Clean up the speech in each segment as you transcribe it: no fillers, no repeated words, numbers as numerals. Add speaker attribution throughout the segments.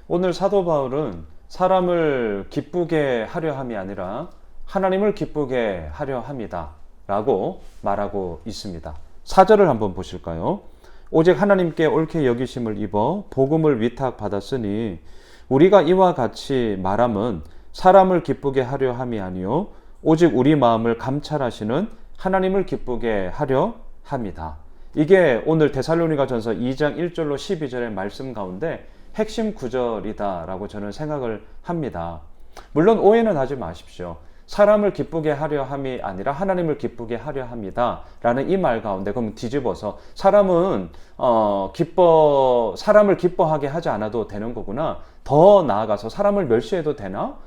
Speaker 1: 오늘 사도 바울은 사람을 기쁘게 하려 함이 아니라 하나님을 기쁘게 하려 함이다 라고 말하고 있습니다. 4절을 한번 보실까요? 오직 하나님께 옳게 여기심을 입어 복음을 위탁받았으니 우리가 이와 같이 말함은 사람을 기쁘게 하려 함이 아니요 오직 우리 마음을 감찰하시는 하나님을 기쁘게 하려 함이다. 이게 오늘 데살로니가전서 2장 1절로 12절의 말씀 가운데 핵심 구절이다라고 저는 생각을 합니다. 물론 오해는 하지 마십시오. 사람을 기쁘게 하려 함이 아니라 하나님을 기쁘게 하려 합니다 라는 이 말 가운데 그럼 뒤집어서 사람은 사람을 기뻐하게 하지 않아도 되는 거구나, 더 나아가서 사람을 멸시해도 되나,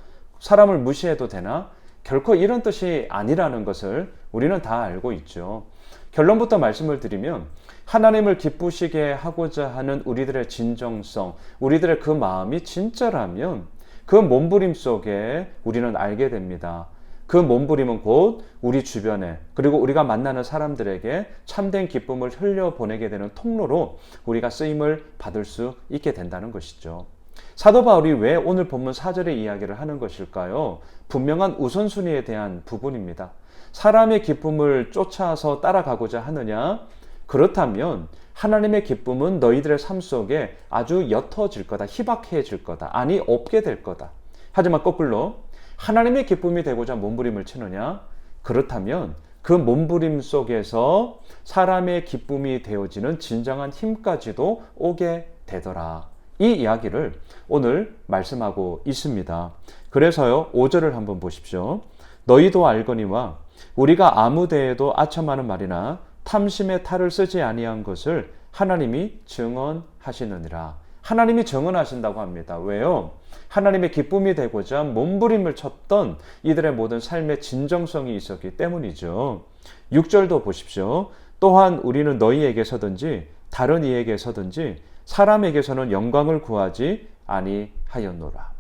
Speaker 1: 사람을 무시해도 되나, 결코 이런 뜻이 아니라는 것을 우리는 다 알고 있죠. 결론부터 말씀을 드리면 하나님을 기쁘시게 하고자 하는 우리들의 진정성, 우리들의 그 마음이 진짜라면 그 몸부림 속에 우리는 알게 됩니다. 그 몸부림은 곧 우리 주변에 그리고 우리가 만나는 사람들에게 참된 기쁨을 흘려보내게 되는 통로로 우리가 쓰임을 받을 수 있게 된다는 것이죠. 사도 바울이 왜 오늘 본문 4절의 이야기를 하는 것일까요? 분명한 우선순위에 대한 부분입니다. 사람의 기쁨을 쫓아서 따라가고자 하느냐? 그렇다면 하나님의 기쁨은 너희들의 삶 속에 아주 옅어질 거다, 희박해질 거다, 아니 없게 될 거다. 하지만 거꾸로 하나님의 기쁨이 되고자 몸부림을 치느냐? 그렇다면 그 몸부림 속에서 사람의 기쁨이 되어지는 진정한 힘까지도 오게 되더라. 이 이야기를 오늘 말씀하고 있습니다. 그래서요, 5절을 한번 보십시오. 너희도 알거니와 우리가 아무 데에도 아첨하는 말이나 탐심의 탈을 쓰지 아니한 것을 하나님이 증언하시느니라. 하나님이 증언하신다고 합니다. 왜요? 하나님의 기쁨이 되고자 몸부림을 쳤던 이들의 모든 삶의 진정성이 있었기 때문이죠. 6절도 보십시오. 또한 우리는 너희에게서든지 다른 이에게서든지 사람에게서는 영광을 구하지 아니하였노라.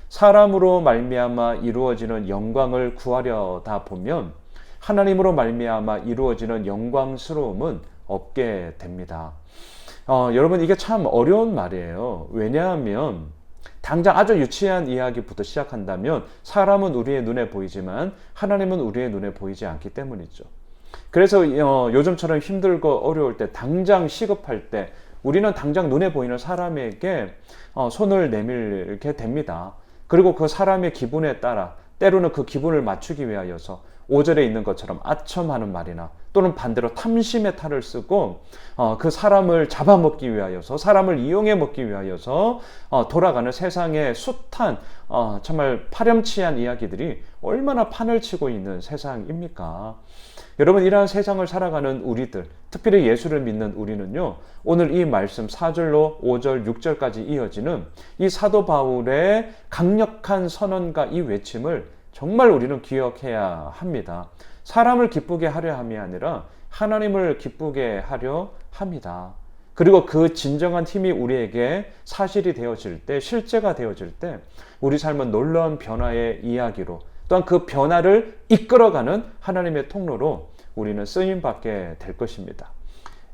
Speaker 1: 사람으로 말미암아 이루어지는 영광을 구하려다 보면 하나님으로 말미암아 이루어지는 영광스러움은 없게 됩니다. 여러분, 이게 참 어려운 말이에요. 왜냐하면 당장 아주 유치한 이야기부터 시작한다면 사람은 우리의 눈에 보이지만 하나님은 우리의 눈에 보이지 않기 때문이죠. 그래서 요즘처럼 힘들고 어려울 때, 당장 시급할 때 우리는 당장 눈에 보이는 사람에게 손을 내밀게 됩니다. 그리고 그 사람의 기분에 따라 때로는 그 기분을 맞추기 위하여서 5절에 있는 것처럼 아첨하는 말이나 또는 반대로 탐심의 탈을 쓰고 그 사람을 잡아먹기 위하여서, 사람을 이용해 먹기 위하여서 돌아가는 세상의 숱한 정말 파렴치한 이야기들이 얼마나 판을 치고 있는 세상입니까? 여러분, 이러한 세상을 살아가는 우리들, 특별히 예수를 믿는 우리는요, 오늘 이 말씀 4절로 5절, 6절까지 이어지는 이 사도 바울의 강력한 선언과 이 외침을 정말 우리는 기억해야 합니다. 사람을 기쁘게 하려 함이 아니라 하나님을 기쁘게 하려 합니다. 그리고 그 진정한 힘이 우리에게 사실이 되어질 때, 실제가 되어질 때 우리 삶은 놀라운 변화의 이야기로, 또한 그 변화를 이끌어가는 하나님의 통로로 우리는 쓰임받게 될 것입니다.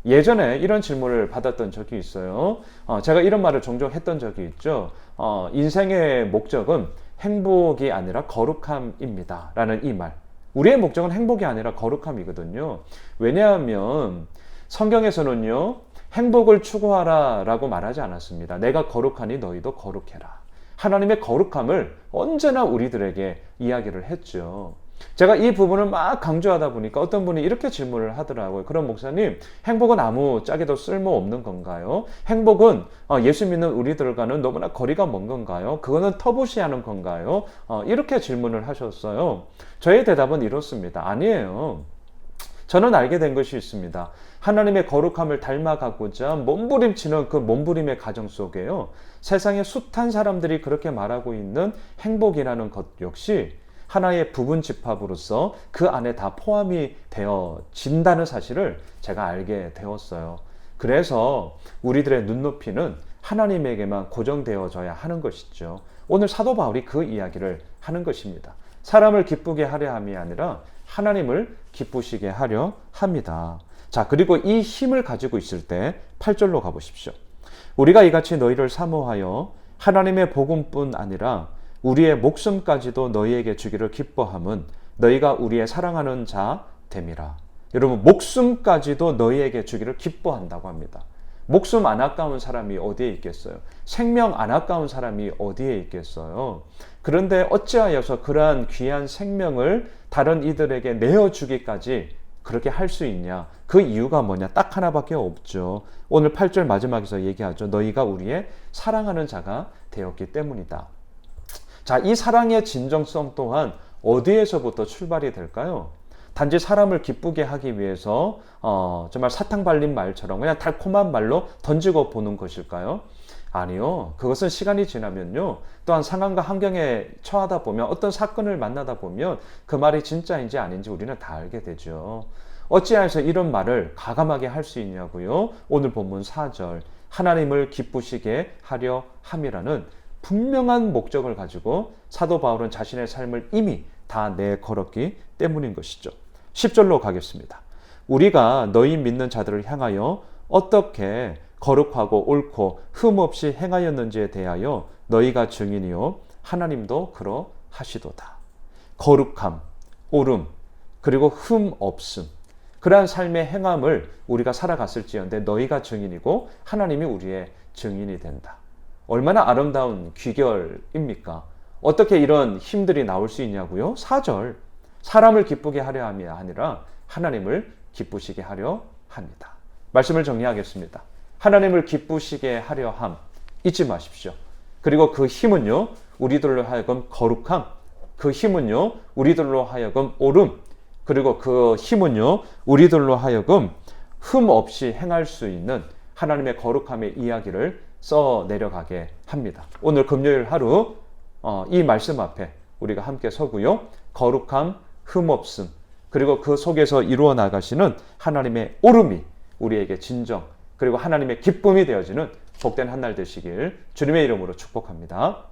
Speaker 1: 예전에 이런 질문을 받았던 적이 있어요. 제가 이런 말을 종종 했던 적이 있죠. 인생의 목적은 행복이 아니라 거룩함입니다 라는 이 말. 우리의 목적은 행복이 아니라 거룩함이거든요. 왜냐하면 성경에서는요, 행복을 추구하라 라고 말하지 않았습니다. 내가 거룩하니 너희도 거룩해라. 하나님의 거룩함을 언제나 우리들에게 이야기를 했죠. 제가 이 부분을 막 강조하다 보니까 어떤 분이 이렇게 질문을 하더라고요. 그럼 목사님, 행복은 아무 짝에도 쓸모없는 건가요? 행복은 예수 믿는 우리들과는 너무나 거리가 먼 건가요? 그거는 터부시하는 건가요? 이렇게 질문을 하셨어요. 저의 대답은 이렇습니다. 아니에요. 저는 알게 된 것이 있습니다. 하나님의 거룩함을 닮아가고자 몸부림치는 그 몸부림의 가정 속에요, 세상의 숱한 사람들이 그렇게 말하고 있는 행복이라는 것 역시 하나의 부분 집합으로서 그 안에 다 포함이 되어진다는 사실을 제가 알게 되었어요. 그래서 우리들의 눈높이는 하나님에게만 고정되어져야 하는 것이죠. 오늘 사도 바울이 그 이야기를 하는 것입니다. 사람을 기쁘게 하려 함이 아니라 하나님을 기쁘시게 하려 합니다. 자, 그리고 이 힘을 가지고 있을 때 8절로 가보십시오. 우리가 이같이 너희를 사모하여 하나님의 복음뿐 아니라 우리의 목숨까지도 너희에게 주기를 기뻐함은 너희가 우리의 사랑하는 자 됨이라. 여러분, 목숨까지도 너희에게 주기를 기뻐한다고 합니다. 목숨 안 아까운 사람이 어디에 있겠어요? 생명 안 아까운 사람이 어디에 있겠어요? 그런데 어찌하여서 그러한 귀한 생명을 다른 이들에게 내어주기까지 그렇게 할 수 있냐? 그 이유가 뭐냐? 딱 하나밖에 없죠. 오늘 8절 마지막에서 얘기하죠. 너희가 우리의 사랑하는 자가 되었기 때문이다. 자, 이 사랑의 진정성 또한 어디에서부터 출발이 될까요? 단지 사람을 기쁘게 하기 위해서 정말 사탕 발린 말처럼 그냥 달콤한 말로 던지고 보는 것일까요? 아니요. 그것은 시간이 지나면요. 또한 상황과 환경에 처하다 보면 어떤 사건을 만나다 보면 그 말이 진짜인지 아닌지 우리는 다 알게 되죠. 어찌하여서 이런 말을 가감하게 할 수 있냐고요? 오늘 본문 4절 하나님을 기쁘시게 하려 함이라는 분명한 목적을 가지고 사도 바울은 자신의 삶을 이미 다 내걸었기 때문인 것이죠. 10절로 가겠습니다. 우리가 너희 믿는 자들을 향하여 어떻게 거룩하고 옳고 흠없이 행하였는지에 대하여 너희가 증인이요 하나님도 그러하시도다. 거룩함, 옳음, 그리고 흠없음, 그러한 삶의 행함을 우리가 살아갔을지언데 너희가 증인이고 하나님이 우리의 증인이 된다. 얼마나 아름다운 귀결입니까? 어떻게 이런 힘들이 나올 수 있냐고요? 4절 사람을 기쁘게 하려 함이 아니라 하나님을 기쁘시게 하려 합니다. 말씀을 정리하겠습니다. 하나님을 기쁘시게 하려 함 잊지 마십시오. 그리고 그 힘은요 우리들로 하여금 거룩함, 그 힘은요 우리들로 하여금 옳음, 그리고 그 힘은요 우리들로 하여금 흠 없이 행할 수 있는 하나님의 거룩함의 이야기를 써 내려가게 합니다. 오늘 금요일 하루 이 말씀 앞에 우리가 함께 서고요. 거룩함, 흠없음, 그리고 그 속에서 이루어 나가시는 하나님의 옳음이 우리에게 진정, 그리고 하나님의 기쁨이 되어지는 복된 한 날 되시길 주님의 이름으로 축복합니다.